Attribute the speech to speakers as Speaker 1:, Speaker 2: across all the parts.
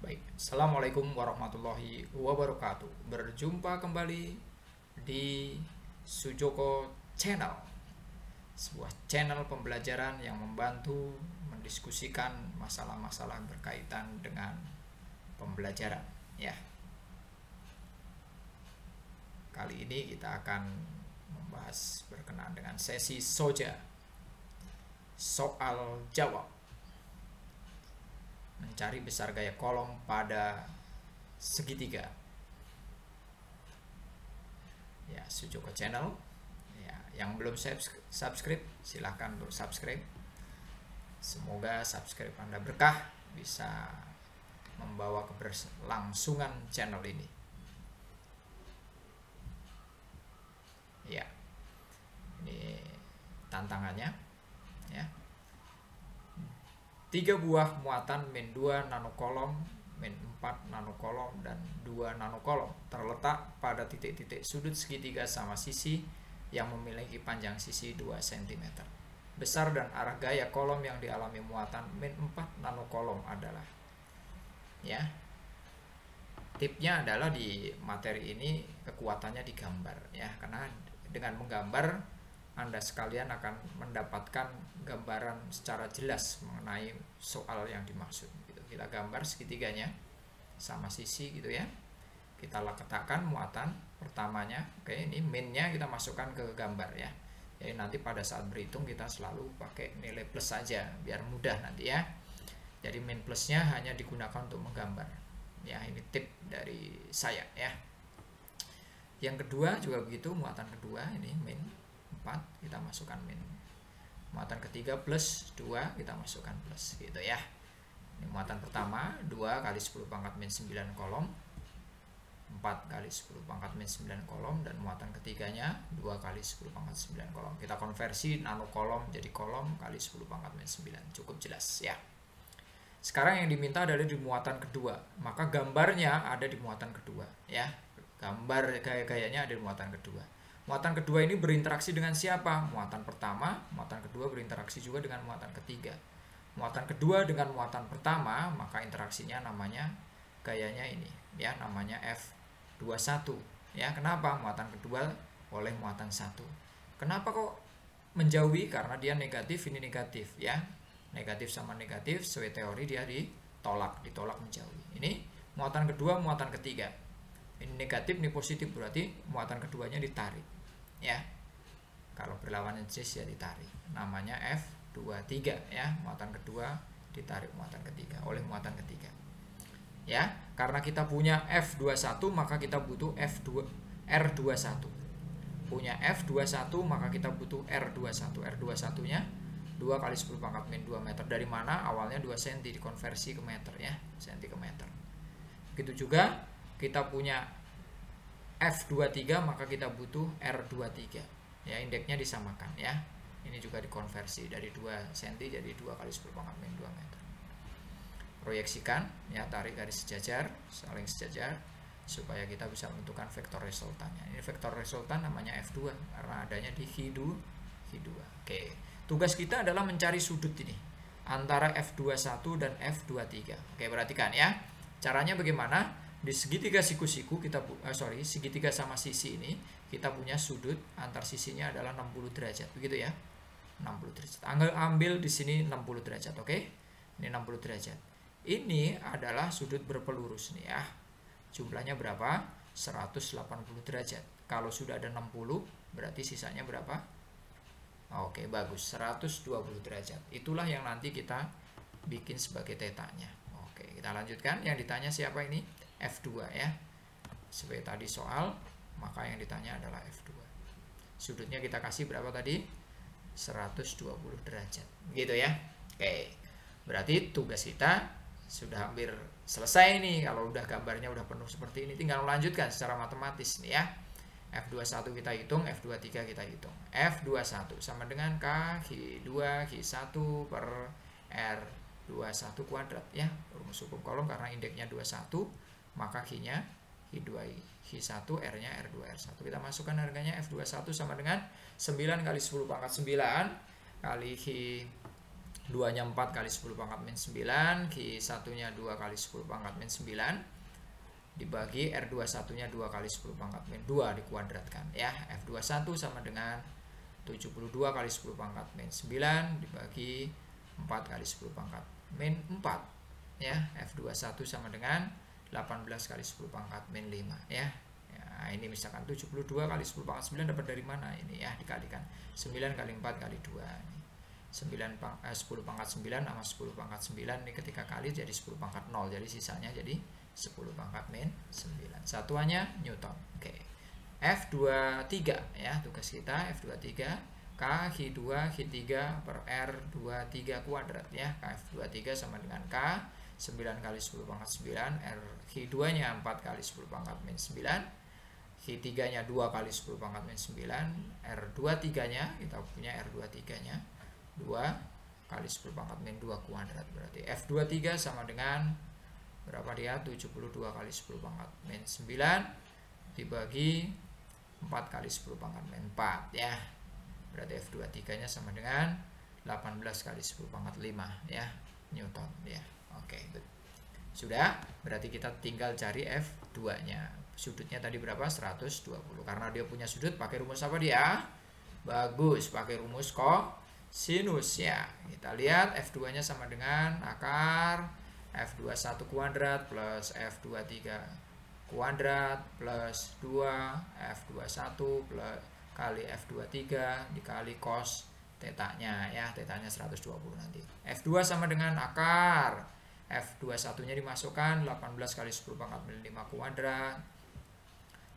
Speaker 1: Baik, Assalamualaikum warahmatullahi wabarakatuh. Berjumpa kembali di Sujoko Channel, sebuah channel pembelajaran yang membantu mendiskusikan masalah-masalah berkaitan dengan pembelajaran. Ya, kali ini kita akan membahas berkenaan dengan sesi soja, soal jawab, mencari besar gaya kolom pada segitiga. Ya, Sujoko Channel. Ya, yang belum subscribe silahkan untuk subscribe. Semoga subscribe Anda berkah, bisa membawa keberlangsungan channel ini. Ya, ini tantangannya. Ya, 3 buah muatan min 2 nanokolom, min 4 nanokolom, dan 2 nanokolom terletak pada titik-titik sudut segitiga sama sisi yang memiliki panjang sisi 2 cm. Besar dan arah gaya kolom yang dialami muatan min 4 nanokolom adalah. Ya, tipnya adalah di materi ini kekuatannya digambar, ya, karena dengan menggambar Anda sekalian akan mendapatkan gambaran secara jelas mengenai soal yang dimaksud. Gitu. Kita gambar segitiganya sama sisi gitu ya. Kita letakkan muatan pertamanya. Oke, ini minnya kita masukkan ke gambar ya. Jadi nanti pada saat berhitung kita selalu pakai nilai plus saja biar mudah nanti ya. Jadi min plusnya hanya digunakan untuk menggambar. Ya, ini tip dari saya ya. Yang kedua juga begitu, muatan kedua ini min 4 kita masukkan min, muatan ketiga plus 2 kita masukkan plus gitu ya. Ini muatan pertama 2 kali 10 pangkat min 9 kolom, 4 kali 10 pangkat min 9 kolom, dan muatan ketiganya 2 kali 10 pangkat 9 kolom. Kita konversi nano kolom jadi kolom kali 10 pangkat min 9. Cukup jelas ya. Sekarang yang diminta adalah di muatan kedua, maka gambarnya ada di muatan kedua ya. Gambar gaya-gayanya ada di muatan kedua. Muatan kedua ini berinteraksi dengan siapa? Muatan pertama, muatan kedua berinteraksi juga dengan muatan ketiga. Muatan kedua dengan muatan pertama, maka interaksinya namanya gayanya ini, ya, namanya F21. Ya, kenapa? Muatan kedua oleh muatan 1. Kenapa kok menjauhi? Karena dia negatif, ini negatif, ya. Negatif sama negatif, sesuai teori dia ditolak menjauhi. Ini muatan kedua, muatan ketiga. Ini negatif, ini positif, berarti muatan keduanya ditarik. Ya, kalau berlawanan cis ya ditarik, namanya F23 ya. Muatan kedua ditarik muatan ketiga oleh muatan ketiga ya. Karena kita punya F21 maka kita butuh R21. Punya F21 maka kita butuh R21. R21 nya 2 kali 10 pangkat min 2 meter. Dari mana? Awalnya 2 cm dikonversi ke meter ya, cm ke meter. Begitu juga kita punya F23 maka kita butuh R23 ya, indeksnya disamakan ya. Ini juga dikonversi dari 2 cm jadi 2 kali 10 pangkat min 2 meter. Proyeksikan ya, tarik garis sejajar, saling sejajar supaya kita bisa menentukan vektor resultannya. Ini vektor resultan namanya F2 karena adanya di Hi2. Oke. Tugas kita adalah mencari sudut ini antara F21 dan F23. Oke, perhatikan ya. Caranya bagaimana? Di segitiga siku-siku kita segitiga sama sisi ini kita punya sudut antar sisinya adalah 60 derajat begitu ya. 60 derajat. Ambil di sini 60 derajat, oke? Ini 60 derajat. Ini adalah sudut berpelurus nih ya. Jumlahnya berapa? 180 derajat. Kalau sudah ada 60 berarti sisanya berapa? Oke, bagus. 120 derajat. Itulah yang nanti kita bikin sebagai tetanya. Oke, kita lanjutkan. Yang ditanya siapa ini? F2 ya. Seperti tadi soal, maka yang ditanya adalah F2. Sudutnya kita kasih berapa tadi? 120 derajat. Gitu ya. Oke. Berarti tugas kita sudah hampir selesai nih. Kalau udah gambarnya udah penuh seperti ini, tinggal melanjutkan secara matematis nih ya. F21 kita hitung, F23 kita hitung. F21 sama dengan K Hi2 Hi1 per R21 kuadrat ya. Rumus hukum kolom karena indeksnya 21. Maka Hi-nya Hi2 Hi1, R-nya R2 R1. Kita masukkan harganya F21 sama dengan 9 kali 10 pangkat 9 kali Hi 2-nya 4 kali 10 pangkat min 9, Q1 nya 2 kali 10 pangkat min 9 dibagi R21 nya 2 kali 10 pangkat min 2 dikuadratkan ya. F21 sama dengan 72 kali 10 pangkat min 9 dibagi 4 kali 10 pangkat min 4 ya. F21 sama dengan 18 kali 10 pangkat min 5 ya. Nah, ini misalkan 72 kali 10 pangkat 9 dapat dari mana ini ya, dikalikan 9 kali 4 kali 2 ini. 10 pangkat 9 sama 10 pangkat 9 ini ketika kali jadi 10 pangkat 0, jadi sisanya jadi 10 pangkat min 9. Satuannya Newton. Oke. F23 ya, tugas kita F23 K Q2 Q3 per R23 kuadrat ya. K F23 sama dengan K 9 kali 10 pangkat 9, R Q2 nya 4 kali 10 pangkat min 9, Q3 nya 2 kali 10 pangkat min 9, R23 nya kita punya R23 nya 2 kali 10 pangkat min 2 kuadrat, berarti F23 sama dengan berapa dia, 72 kali 10 pangkat min 9 dibagi 4 kali 10 pangkat min 4 ya, berarti F23 nya sama dengan 18 kali 10 pangkat 5 ya Newton ya. Oke, sudah, berarti kita tinggal cari F2 nya. Sudutnya tadi berapa? 120. Karena dia punya sudut, pakai rumus apa dia? Bagus, pakai rumus kosinus ya. Kita lihat F2 nya sama dengan akar F21 kuadrat plus F23 kuadrat plus 2 F21 plus kali F23 dikali cos tetanya ya, tetanya 120 nanti. F2 sama dengan akar F21 nya dimasukkan 18 kali 10 pangkat min 5 kuadrat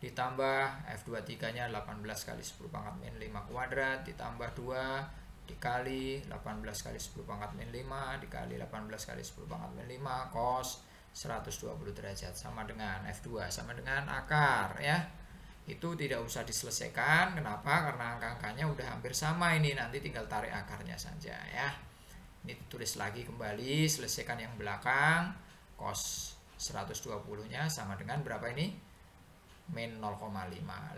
Speaker 1: ditambah F23 nya 18 kali 10 pangkat min 5 kuadrat ditambah 2 dikali 18 kali 10 pangkat min 5 dikali 18 kali 10 pangkat min 5 cos 120 derajat sama dengan F2 sama dengan akar ya. Itu tidak usah diselesaikan. Kenapa? Karena angka-angkanya udah hampir sama ini, nanti tinggal tarik akarnya saja ya. Ini tulis lagi kembali, selesaikan yang belakang. Cos 120 nya sama dengan berapa ini? Min 0,5.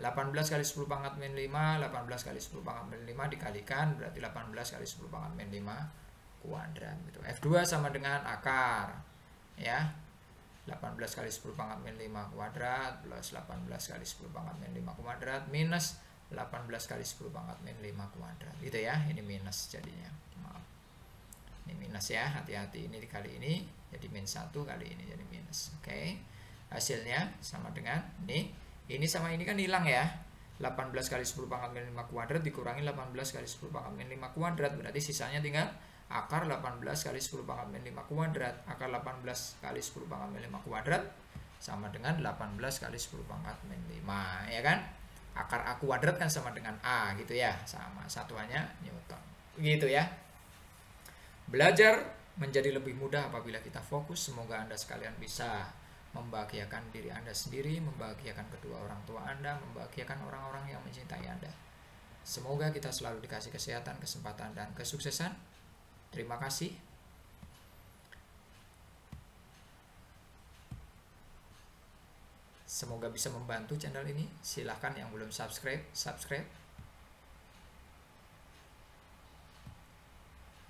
Speaker 1: 18 kali 10 pangkat min 5, 18 kali 10 pangkat min 5 dikalikan berarti 18 kali 10 pangkat min 5 kuadrat gitu. F2 sama dengan akar ya. 18 kali 10 pangkat min 5 kuadrat plus 18 kali 10 pangkat min 5 kuadrat minus 18 kali 10 pangkat min 5 kuadrat gitu ya. Ini minus jadinya, maaf, ini minus ya, hati-hati, ini dikali ini jadi min 1 kali ini jadi minus. Oke, hasilnya sama dengan ini sama ini kan hilang ya. 18 kali 10 pangkat min 5 kuadrat dikurangi 18 kali 10 pangkat min 5 kuadrat, berarti sisanya tinggal akar 18 kali 10 pangkat min 5 kuadrat. Akar 18 kali 10 pangkat min 5 kuadrat sama dengan 18 kali 10 pangkat min 5 ya kan. Akar A kuadrat kan sama dengan A gitu ya, sama, satuannya Newton gitu ya. Belajar menjadi lebih mudah apabila kita fokus. Semoga Anda sekalian bisa membahagiakan diri Anda sendiri, membahagiakan kedua orang tua Anda, membahagiakan orang-orang yang mencintai Anda. Semoga kita selalu dikasih kesehatan, kesempatan, dan kesuksesan. Terima kasih. Semoga bisa membantu channel ini. Silahkan yang belum subscribe.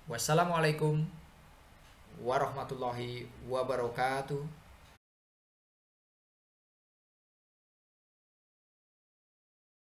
Speaker 1: Wassalamualaikum warahmatullahi wabarakatuh.